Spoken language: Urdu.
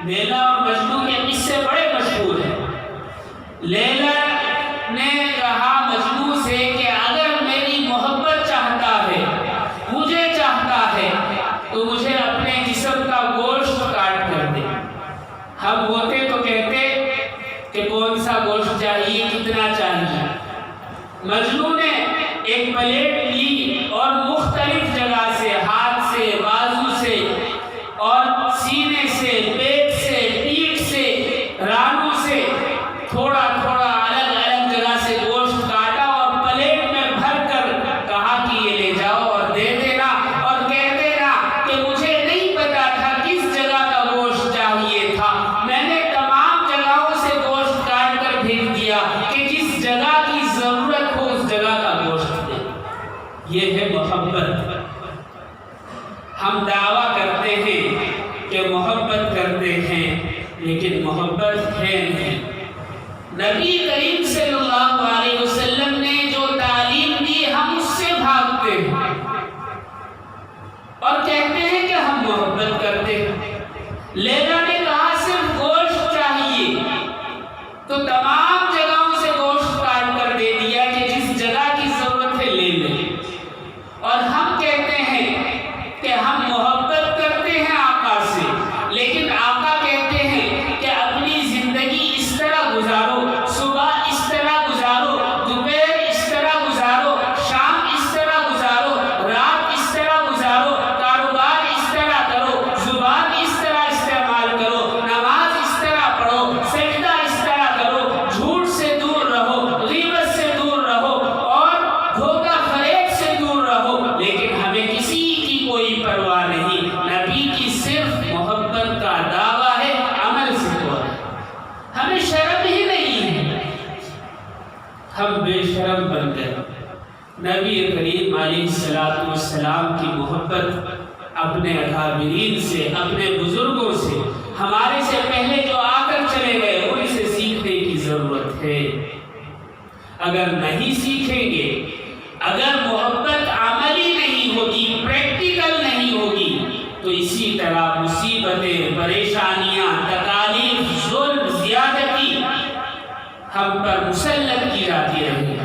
لیلا اور مجنو کے قصے بڑے مشہور ہیں۔ لیلا نے کہا مجنو سے کہ اگر میری محبت چاہتا ہے، مجھے چاہتا ہے، تو مجھے اپنے جسم کا گوشت کاٹ کر دے۔ ہم ہوتے تو کہتے کہ کون سا گوشت چاہیے، کتنا چاہیے۔ مجنو نے ایک پلیٹ لی اور مختلف جگہ سے، ہاتھ سے، بازو سے اور سینے سے، پیٹ سے، پیٹھ سے، رانوں سے تھوڑا تھوڑا الگ الگ جگہ سے گوشت کاٹا اور پلیٹ میں بھر کر کہا کہ یہ لے جاؤ اور دے دینا، اور کہہ دینا کہ مجھے نہیں پتا تھا کس جگہ کا گوشت چاہیے تھا، میں نے تمام جگہوں سے گوشت کاٹ کر بھیج دیا کہ جس جگہ کی ضرورت ہو اس جگہ کا گوشت دے۔ یہ ہے محبت۔ ہم دعویٰ کرتے ہیں کہ محبت کرتے ہیں، لیکن محبت ہے نہیں۔ نبی کریم صلی اللہ علیہ وسلم نے جو تعلیم دی ہم اس سے بھاگتے ہیں اور کہتے ہیں کہ ہم محبت کرتے ہیں۔ لیلا نے کہا صرف گوشت چاہیے، تو تمام جگہوں سے گوشت کاٹ کر دے دیا کہ جس جگہ کی ضرورت ہے لے لیں۔ اور ہم کہتے ہیں کہ ہم محبت کرتے ہیں آقا سے، لیکن آقا کہتے ہیں کہ اپنی زندگی اس طرح گزارو، صبح اس طرح گزارو، دوپہر اس طرح گزارو، شام اس طرح گزارو، رات اس طرح گزارو، کاروبار اس طرح کرو، زبان اس طرح استعمال کرو، نماز اس طرح پڑھو، سجدہ اس طرح کرو، جھوٹ سے دور رہو، غیبت سے دور رہو اور دھوکہ فریب سے دور رہو، لیکن ہمیں کسی کی کوئی پرواہ نہیں۔ نبی کی صرف محبت کا دعویٰ ہے، عمل سے ہوا ہے۔ ہمیں شرم ہی نہیں ہے، ہم بے شرم بن گئے۔ نبی کریم علیہ السلام کی محبت اپنے اکابرین سے، اپنے بزرگوں سے، ہمارے سے پہلے جو آ کر چلے گئے ان سے سیکھنے کی ضرورت ہے۔ اگر نہیں سیکھیں گے، اگر محبت عملی نہیں ہوگی، پریکٹیکل نہیں ہوگی، تو اسی طرح مصیبتیں، پریشانیاں، تکالیف، ظلم، زیادتی ہم پر مسلط کی جاتی رہیں گی۔